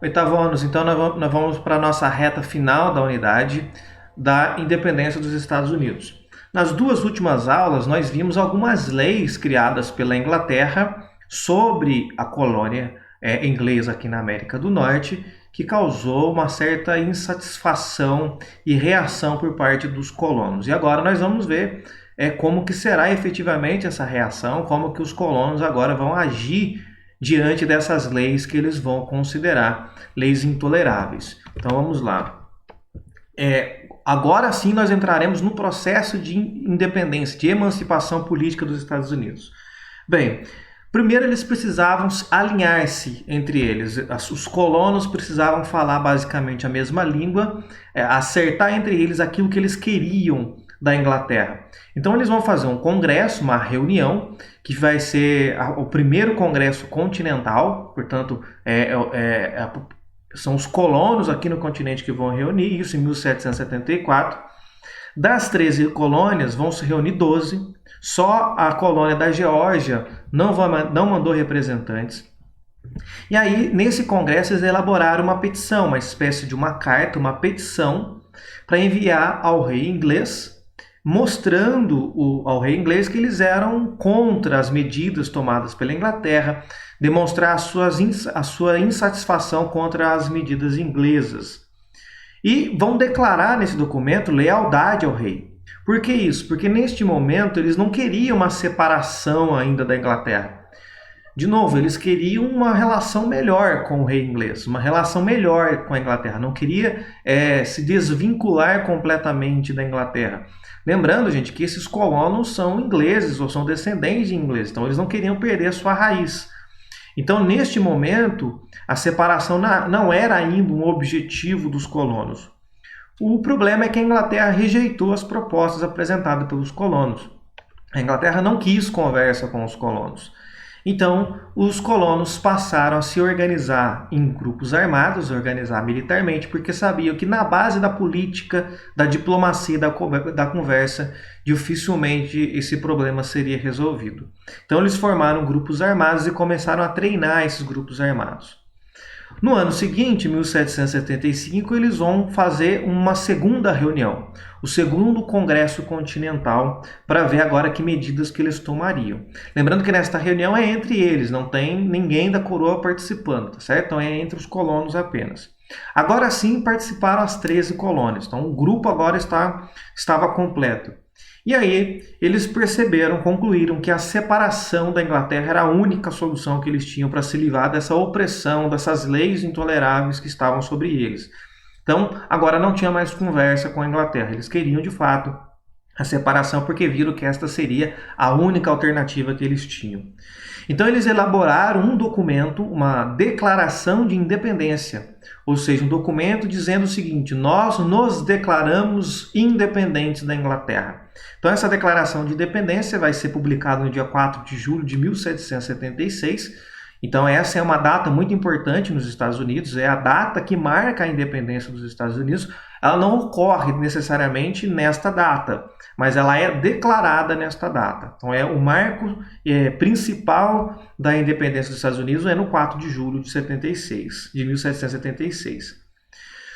Oitavonos, então nós vamos para a nossa reta final da unidade da independência dos Estados Unidos. Nas duas últimas aulas, nós vimos algumas leis criadas pela Inglaterra sobre a colônia inglesa aqui na América do Norte, que causou uma certa insatisfação e reação por parte dos colonos. E agora nós vamos ver como que será efetivamente essa reação, como que os colonos agora vão agir diante dessas leis que eles vão considerar leis intoleráveis. Então vamos lá. Agora sim nós entraremos no processo de independência, de emancipação política dos Estados Unidos. Bem, primeiro eles precisavam alinhar-se entre eles. Os colonos precisavam falar basicamente a mesma língua, acertar entre eles aquilo que eles queriam da Inglaterra. Então eles vão fazer um congresso, uma reunião, que vai ser o primeiro congresso continental, portanto, são os colonos aqui no continente que vão reunir, isso em 1774. Das 13 colônias vão se reunir 12, só a colônia da Geórgia não mandou representantes. E aí, nesse congresso, eles elaboraram uma petição, uma espécie de uma carta, uma petição, para enviar ao rei inglês, mostrando ao rei inglês que eles eram contra as medidas tomadas pela Inglaterra, demonstrar a sua insatisfação contra as medidas inglesas. E vão declarar nesse documento lealdade ao rei. Por que isso? Porque neste momento eles não queriam uma separação ainda da Inglaterra. De novo, eles queriam uma relação melhor com o rei inglês, uma relação melhor com a Inglaterra. Não queria se desvincular completamente da Inglaterra. Lembrando, gente, que esses colonos são ingleses ou são descendentes de ingleses, então eles não queriam perder a sua raiz. Então, neste momento, a separação não era ainda um objetivo dos colonos. O problema é que a Inglaterra rejeitou as propostas apresentadas pelos colonos. A Inglaterra não quis conversa com os colonos. Então, os colonos passaram a se organizar em grupos armados, organizar militarmente, porque sabiam que na base da política, da diplomacia, da conversa, dificilmente esse problema seria resolvido. Então, eles formaram grupos armados e começaram a treinar esses grupos armados. No ano seguinte, 1775, eles vão fazer uma segunda reunião, o segundo Congresso Continental, para ver agora que medidas que eles tomariam. Lembrando que nesta reunião é entre eles, não tem ninguém da coroa participando, tá certo? Então é entre os colonos apenas. Agora sim participaram as 13 colônias, então o grupo agora estava completo. E aí eles concluíram que a separação da Inglaterra era a única solução que eles tinham para se livrar dessa opressão, dessas leis intoleráveis que estavam sobre eles. Então, agora não tinha mais conversa com a Inglaterra. Eles queriam, de fato, a separação porque viram que esta seria a única alternativa que eles tinham. Então, eles elaboraram um documento, uma declaração de independência, ou seja, um documento dizendo o seguinte: nós nos declaramos independentes da Inglaterra. Então, essa declaração de independência vai ser publicada no dia 4 de julho de 1776. Então, essa é uma data muito importante nos Estados Unidos, é a data que marca a independência dos Estados Unidos. Ela não ocorre necessariamente nesta data, mas ela é declarada nesta data. Então, o marco principal da independência dos Estados Unidos é no 4 de julho de 1776.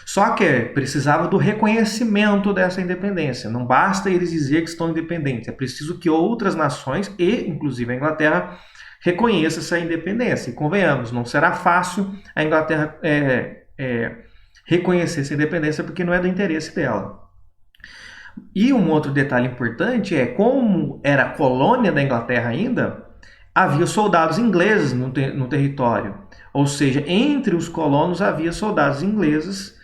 Só que precisava do reconhecimento dessa independência. Não basta eles dizer que estão independentes, é preciso que outras nações, e inclusive a Inglaterra, reconheça essa independência. E convenhamos, não será fácil a Inglaterra reconhecer essa independência porque não é do interesse dela. E um outro detalhe importante é, como era colônia da Inglaterra ainda, havia soldados ingleses no território. Ou seja, entre os colonos havia soldados ingleses,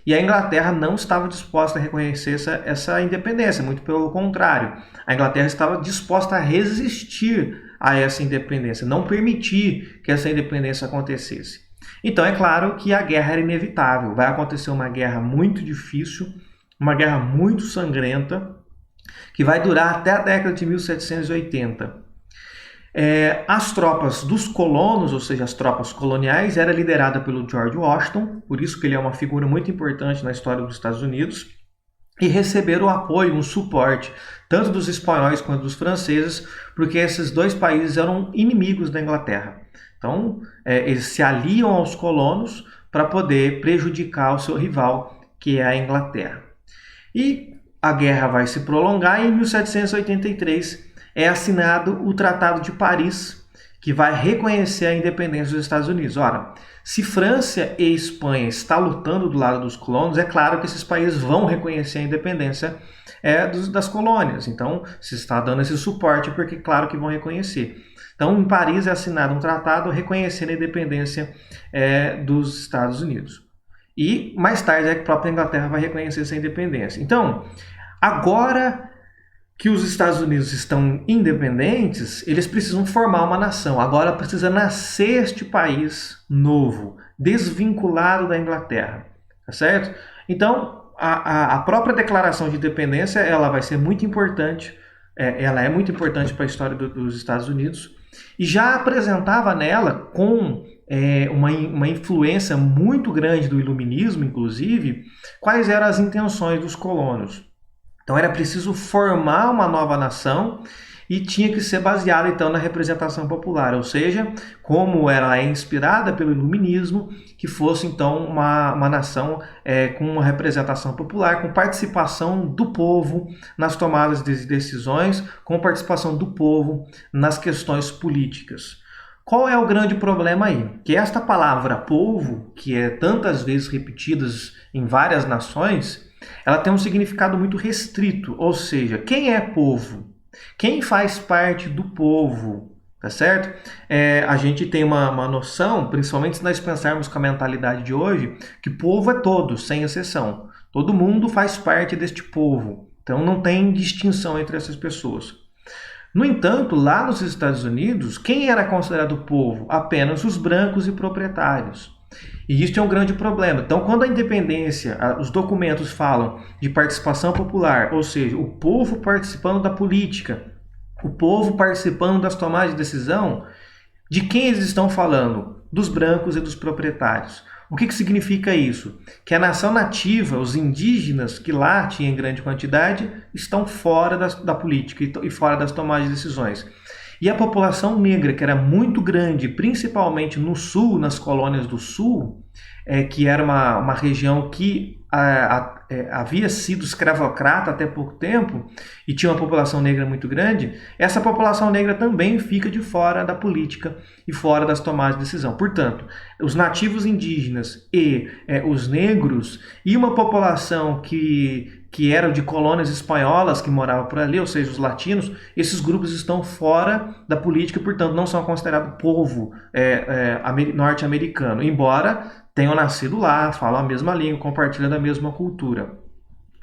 e a Inglaterra não estava disposta a reconhecer essa independência, muito pelo contrário. A Inglaterra estava disposta a resistir a essa independência, não permitir que essa independência acontecesse. Então é claro que a guerra era inevitável, vai acontecer uma guerra muito difícil, uma guerra muito sangrenta, que vai durar até a década de 1780. As tropas dos colonos, ou seja, as tropas coloniais, era liderada pelo George Washington, por isso que ele é uma figura muito importante na história dos Estados Unidos, e receberam o apoio, um suporte, tanto dos espanhóis quanto dos franceses, porque esses dois países eram inimigos da Inglaterra. Então, eles se aliam aos colonos para poder prejudicar o seu rival, que é a Inglaterra. E a guerra vai se prolongar e em 1783 é assinado o Tratado de Paris, que vai reconhecer a independência dos Estados Unidos. Ora, se França e Espanha estão lutando do lado dos colonos, é claro que esses países vão reconhecer a independência das colônias. Então, se está dando esse suporte, porque claro que vão reconhecer. Então, em Paris é assinado um tratado reconhecendo a independência dos Estados Unidos. E mais tarde a própria Inglaterra vai reconhecer essa independência. Então, agora que os Estados Unidos estão independentes, eles precisam formar uma nação. Agora precisa nascer este país novo, desvinculado da Inglaterra, tá certo? Então, a própria declaração de independência, ela vai ser muito importante, ela é muito importante para a história dos Estados Unidos, e já apresentava nela, com uma influência muito grande do iluminismo, inclusive, quais eram as intenções dos colonos. Então era preciso formar uma nova nação e tinha que ser baseada então na representação popular, ou seja, como ela é inspirada pelo iluminismo, que fosse então uma nação com uma representação popular, com participação do povo nas tomadas de decisões, com participação do povo nas questões políticas. Qual é o grande problema aí? Que esta palavra povo, que é tantas vezes repetida em várias nações, ela tem um significado muito restrito, ou seja, quem é povo? Quem faz parte do povo? Tá certo? A gente tem uma noção, principalmente se nós pensarmos com a mentalidade de hoje, que povo é todos, sem exceção. Todo mundo faz parte deste povo. Então não tem distinção entre essas pessoas. No entanto, lá nos Estados Unidos, quem era considerado povo? Apenas os brancos e proprietários. E isso é um grande problema. Então, quando a independência, os documentos falam de participação popular, ou seja, o povo participando da política, o povo participando das tomadas de decisão, de quem eles estão falando? Dos brancos e dos proprietários. O que significa isso? Que a nação nativa, os indígenas que lá tinham em grande quantidade, estão fora da política e fora das tomadas de decisões. E a população negra, que era muito grande, principalmente no sul, nas colônias do sul, que era uma região que havia sido escravocrata até pouco tempo e tinha uma população negra muito grande, essa população negra também fica de fora da política e fora das tomadas de decisão. Portanto, os nativos indígenas e os negros e uma população que eram de colônias espanholas que moravam por ali, ou seja, os latinos, esses grupos estão fora da política e, portanto, não são considerados povo norte-americano, embora tenham nascido lá, falam a mesma língua, compartilham a mesma cultura,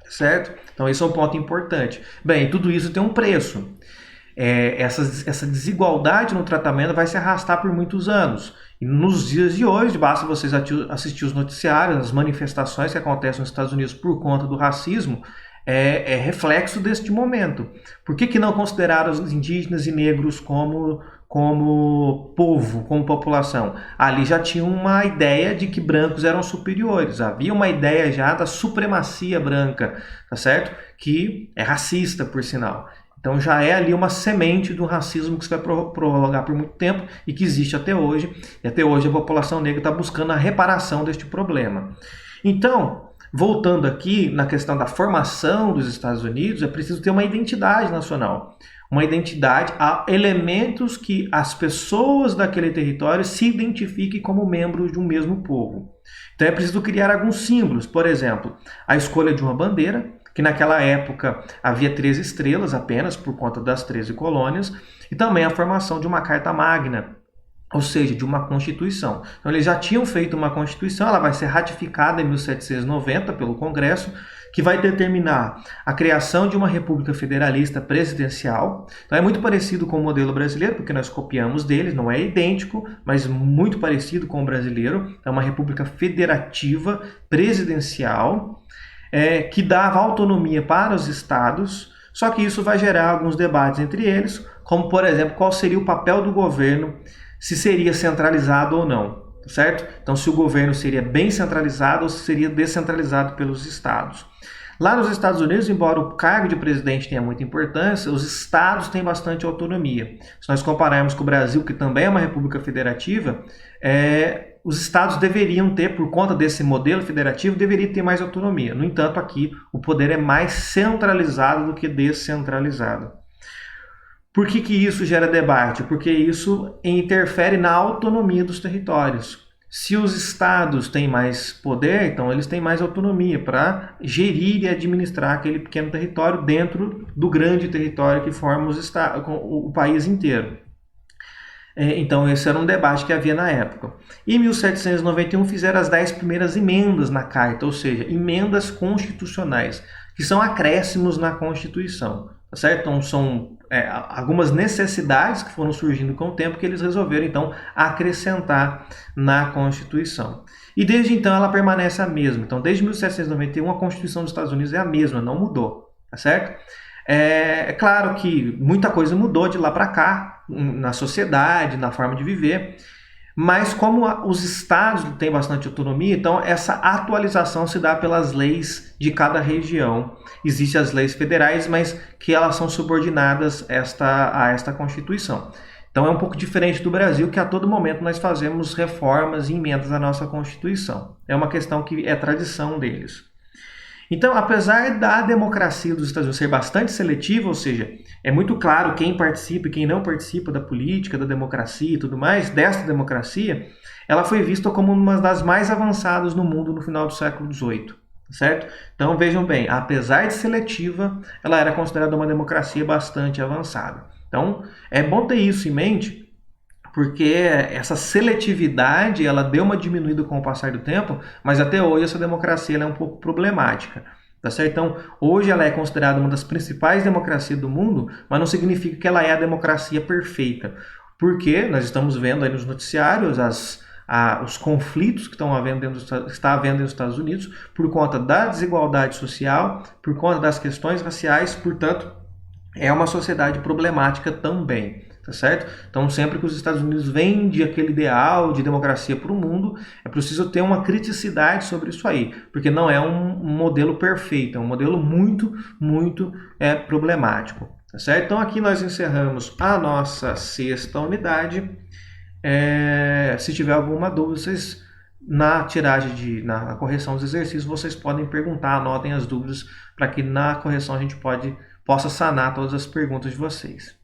certo? Então esse é um ponto importante. Bem, tudo isso tem um preço. Essa desigualdade no tratamento vai se arrastar por muitos anos. E nos dias de hoje, basta vocês assistir os noticiários, as manifestações que acontecem nos Estados Unidos por conta do racismo, é reflexo deste momento. Por que não considerar os indígenas e negros como povo, como população? Ali já tinha uma ideia de que brancos eram superiores, havia uma ideia já da supremacia branca, tá certo? Que é racista, por sinal. Então já é ali uma semente do racismo que se vai prolongar por muito tempo e que existe até hoje. E até hoje a população negra está buscando a reparação deste problema. Então, voltando aqui na questão da formação dos Estados Unidos, é preciso ter uma identidade nacional. Uma identidade, há elementos que as pessoas daquele território se identifiquem como membros de um mesmo povo. Então é preciso criar alguns símbolos, por exemplo, a escolha de uma bandeira, que naquela época havia 13 estrelas apenas, por conta das 13 colônias, e também a formação de uma carta magna, ou seja, de uma constituição. Então eles já tinham feito uma constituição, ela vai ser ratificada em 1790 pelo Congresso, que vai determinar a criação de uma república federalista presidencial. Então é muito parecido com o modelo brasileiro, porque nós copiamos deles, não é idêntico, mas muito parecido com o brasileiro. É uma república federativa presidencial, que dava autonomia para os estados, só que isso vai gerar alguns debates entre eles, como, por exemplo, qual seria o papel do governo, se seria centralizado ou não, certo? Então, se o governo seria bem centralizado ou se seria descentralizado pelos estados. Lá nos Estados Unidos, embora o cargo de presidente tenha muita importância, os estados têm bastante autonomia. Se nós compararmos com o Brasil, que também é uma república federativa, os estados deveriam ter, por conta desse modelo federativo, deveria ter mais autonomia. No entanto, aqui o poder é mais centralizado do que descentralizado. Por que isso gera debate? Porque isso interfere na autonomia dos territórios. Se os estados têm mais poder, então eles têm mais autonomia para gerir e administrar aquele pequeno território dentro do grande território que forma o país inteiro. Então esse era um debate que havia na época. Em 1791 fizeram as 10 primeiras emendas na Carta, ou seja, emendas constitucionais, que são acréscimos na Constituição. Tá certo? Então são algumas necessidades que foram surgindo com o tempo que eles resolveram então acrescentar na Constituição. E desde então ela permanece a mesma. Então desde 1791 a Constituição dos Estados Unidos é a mesma, não mudou, tá certo? É claro que muita coisa mudou de lá para cá, na sociedade, na forma de viver, mas como os estados têm bastante autonomia, então essa atualização se dá pelas leis de cada região. Existem as leis federais, mas que elas são subordinadas a esta Constituição. Então é um pouco diferente do Brasil, que a todo momento nós fazemos reformas e emendas à nossa Constituição. É uma questão que é tradição deles. Então, apesar da democracia dos Estados Unidos ser bastante seletiva, ou seja, é muito claro quem participa e quem não participa da política, da democracia e tudo mais, desta democracia, ela foi vista como uma das mais avançadas no mundo no final do século XVIII, certo? Então, vejam bem, apesar de seletiva, ela era considerada uma democracia bastante avançada. Então, é bom ter isso em mente, porque essa seletividade ela deu uma diminuída com o passar do tempo, mas até hoje essa democracia ela é um pouco problemática. Tá certo? Então, hoje ela é considerada uma das principais democracias do mundo, mas não significa que ela é a democracia perfeita. Porque nós estamos vendo aí nos noticiários os conflitos que está havendo dentro dos Estados Unidos por conta da desigualdade social, por conta das questões raciais, portanto, é uma sociedade problemática também. Tá certo? Então, sempre que os Estados Unidos vendem aquele ideal de democracia para o mundo, é preciso ter uma criticidade sobre isso aí, porque não é um modelo perfeito, é um modelo muito, muito problemático. Tá certo? Então, aqui nós encerramos a nossa 6ª unidade. Se tiver alguma dúvida, vocês, na na correção dos exercícios, vocês podem perguntar, anotem as dúvidas, para que na correção a gente possa sanar todas as perguntas de vocês.